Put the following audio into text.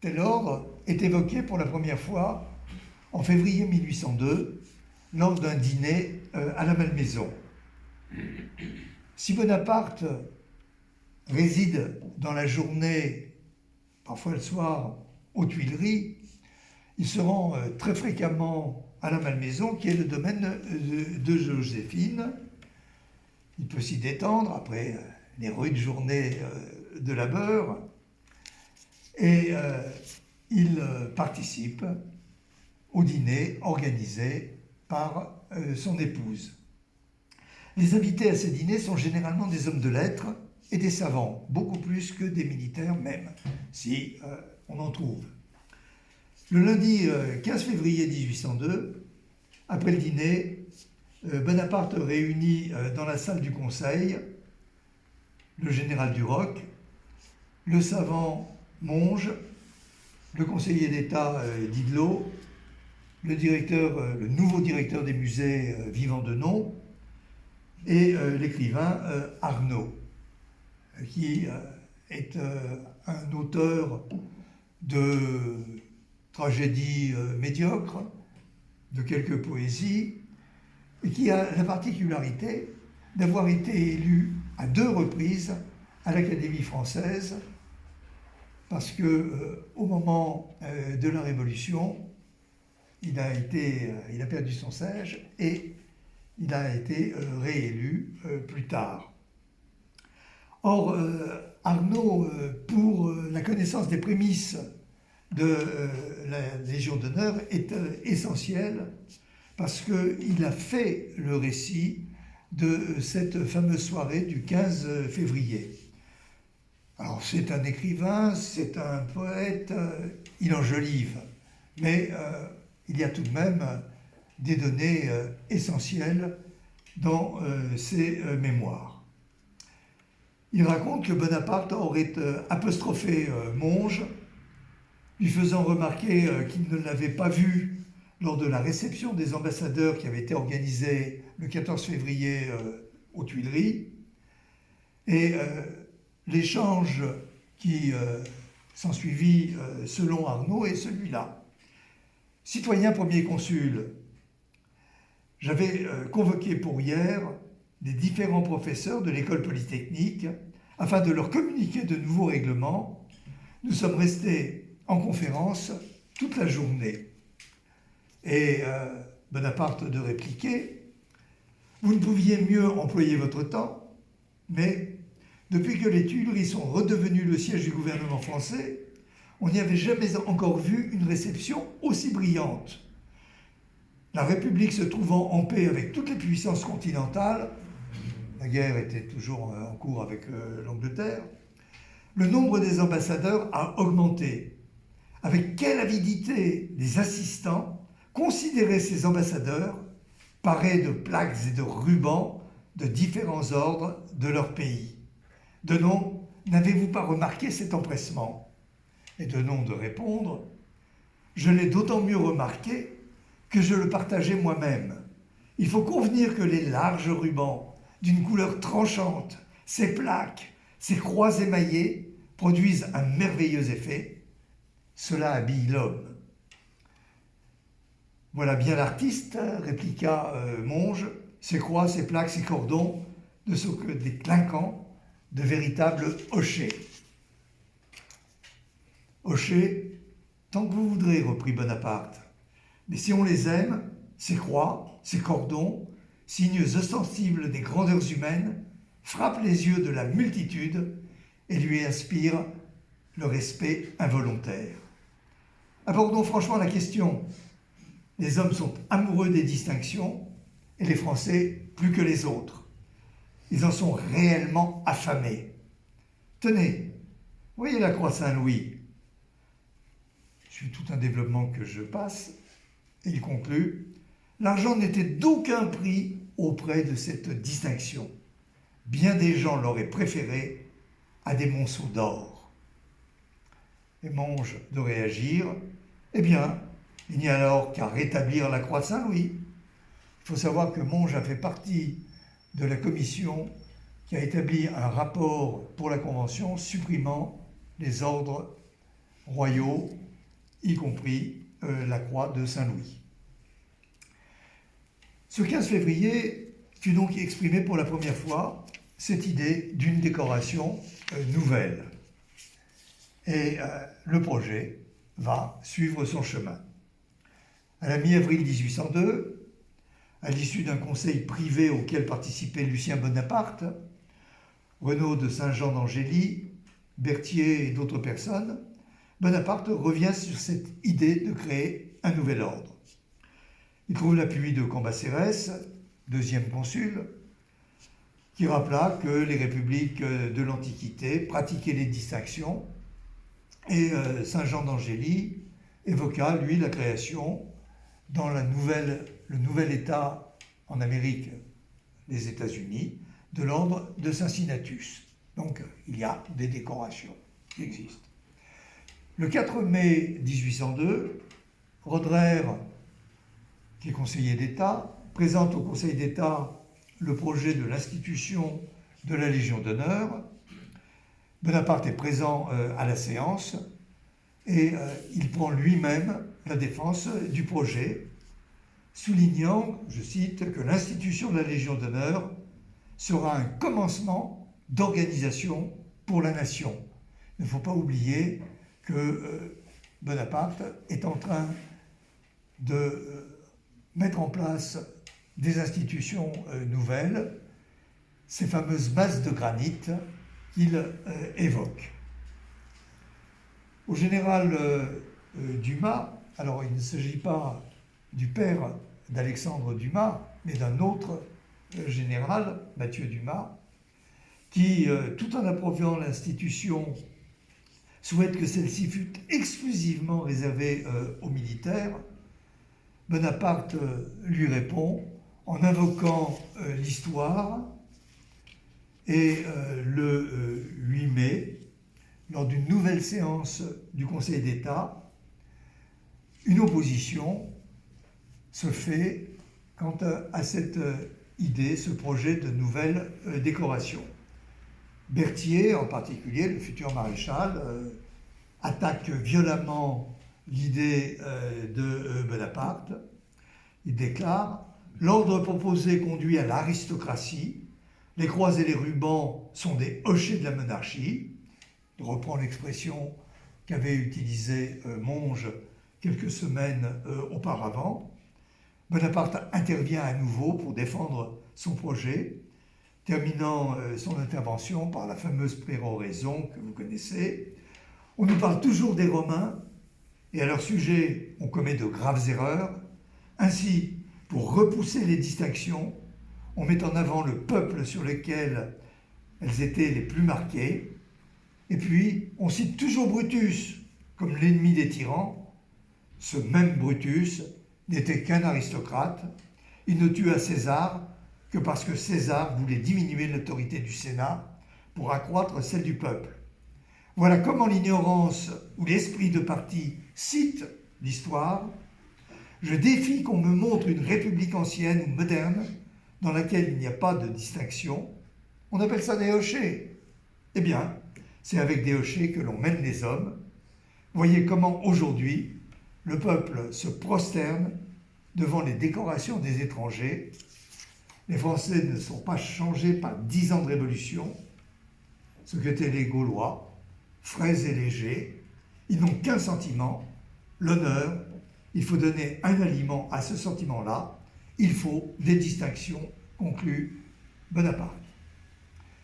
tel ordre est évoqué pour la première fois en février 1802 lors d'un dîner à la Malmaison. Si Bonaparte réside dans la journée, parfois le soir, aux Tuileries, il se rend très fréquemment à la Malmaison, qui est le domaine de Joséphine. Il peut s'y détendre après les rudes journées de labeur, et il participe au dîner organisé par son épouse. Les invités à ces dîners sont généralement des hommes de lettres et des savants, beaucoup plus que des militaires même, si on en trouve. Le lundi 15 février 1802, après le dîner, Bonaparte réunit dans la salle du Conseil le général Duroc, le savant Monge, le conseiller d'État Didlot, le nouveau directeur des musées Vivant Denon et l'écrivain Arnaud, qui est un auteur de tragédies médiocres, de quelques poésies, et qui a la particularité d'avoir été élu à 2 reprises à l'Académie française, parce que au moment de la Révolution, il a perdu son siège et il a été réélu plus tard. Or, Arnaud, pour la connaissance des prémices de la Légion d'honneur, est essentiel parce qu'il a fait le récit de cette fameuse soirée du 15 février. Alors, c'est un écrivain, c'est un poète, il enjolive, mais il y a tout de même des données essentielles dans ses mémoires. Il raconte que Bonaparte aurait apostrophé Monge, lui faisant remarquer qu'il ne l'avait pas vu lors de la réception des ambassadeurs qui avait été organisée le 14 février aux Tuileries. Et l'échange qui s'ensuivit selon Arnaud est celui-là. Citoyen premier consul, j'avais convoqué pour hier les différents professeurs de l'école polytechnique afin de leur communiquer de nouveaux règlements. Nous sommes restés en conférence toute la journée. Et Bonaparte de répliquer, vous ne pouviez mieux employer votre temps, mais depuis que les Tuileries sont redevenues le siège du gouvernement français, on n'y avait jamais encore vu une réception aussi brillante. La République se trouvant en paix avec toutes les puissances continentales, la guerre était toujours en cours avec l'Angleterre, le nombre des ambassadeurs a augmenté. Avec quelle avidité les assistants considéraient ces ambassadeurs parés de plaques et de rubans de différents ordres de leur pays. Denon, n'avez-vous pas remarqué cet empressement? Et Denon de répondre, je l'ai d'autant mieux remarqué que je le partageais moi-même. Il faut convenir que les larges rubans d'une couleur tranchante, ces plaques, ces croix émaillées produisent un merveilleux effet. Cela habille l'homme. Voilà bien l'artiste, répliqua Monge, ces croix, ces plaques, ces cordons ne sont que des clinquants, de véritables hochets. Hochets, tant que vous voudrez, reprit Bonaparte. Mais si on les aime, ces croix, ces cordons, signes ostensibles des grandeurs humaines, frappent les yeux de la multitude et lui inspirent le respect involontaire. Abordons franchement la question. Les hommes sont amoureux des distinctions et les Français plus que les autres. Ils en sont réellement affamés. Tenez, voyez la croix Saint-Louis. Je suis tout un développement que je passe, et il conclut, l'argent n'était d'aucun prix auprès de cette distinction. Bien des gens l'auraient préféré à des monceaux d'or. Et Monge de réagir, eh bien, il n'y a alors qu'à rétablir la croix de Saint-Louis. Il faut savoir que Monge a fait partie de la commission qui a établi un rapport pour la Convention supprimant les ordres royaux, y compris la croix de Saint-Louis. Ce 15 février fut donc exprimé pour la première fois cette idée d'une décoration nouvelle. Et le projet va suivre son chemin. À la mi-avril 1802, à l'issue d'un conseil privé auquel participait Lucien Bonaparte, Renaud de Saint-Jean d'Angély, Berthier et d'autres personnes, Bonaparte revient sur cette idée de créer un nouvel ordre. Il trouve l'appui de Cambacérès, deuxième consul, qui rappela que les républiques de l'Antiquité pratiquaient les distinctions, et Saint-Jean d'Angély évoqua, lui, la création dans le nouvel État en Amérique, les États-Unis, de l'ordre de Cincinnatus. Donc, il y a des décorations qui existent. Le 4 mai 1802, Roederer, qui est conseiller d'État, présente au Conseil d'État le projet de l'institution de la Légion d'honneur. Bonaparte est présent à la séance et il prend lui-même la défense du projet, soulignant, je cite, que l'institution de la Légion d'honneur sera un commencement d'organisation pour la nation. Il ne faut pas oublier que Bonaparte est en train de mettre en place des institutions nouvelles, ces fameuses bases de granit qu'il évoque. Au général Dumas, alors il ne s'agit pas du père d'Alexandre Dumas, mais d'un autre général, Mathieu Dumas, qui, tout en approuvant l'institution, souhaite que celle-ci fût exclusivement réservée aux militaires. Bonaparte lui répond en invoquant l'histoire et le 8 mai, lors d'une nouvelle séance du Conseil d'État, une opposition se fait quant à cette idée, ce projet de nouvelle décoration. Berthier, en particulier, le futur maréchal, attaque violemment l'idée de Bonaparte. Il déclare « L'ordre proposé conduit à l'aristocratie. Les croix et les rubans sont des hochets de la monarchie. » Il reprend l'expression qu'avait utilisée Monge quelques semaines auparavant. Bonaparte intervient à nouveau pour défendre son projet, terminant son intervention par la fameuse péroraison que vous connaissez. On nous parle toujours des Romains, et à leur sujet, on commet de graves erreurs. Ainsi, pour repousser les distinctions, on met en avant le peuple sur lequel elles étaient les plus marquées. Et puis, on cite toujours Brutus comme l'ennemi des tyrans. Ce même Brutus n'était qu'un aristocrate. Il ne tua César que parce que César voulait diminuer l'autorité du Sénat pour accroître celle du peuple. Voilà comment l'ignorance ou l'esprit de parti cite l'histoire. Je défie qu'on me montre une république ancienne ou moderne dans laquelle il n'y a pas de distinction. On appelle ça des hochets. Eh bien, c'est avec des hochets que l'on mène les hommes. Voyez comment aujourd'hui, le peuple se prosterne devant les décorations des étrangers. Les Français ne sont pas changés par 10 ans de révolution, ce qu'étaient les Gaulois, frais et légers. Ils n'ont qu'un sentiment, l'honneur. Il faut donner un aliment à ce sentiment-là. Il faut des distinctions, conclut Bonaparte.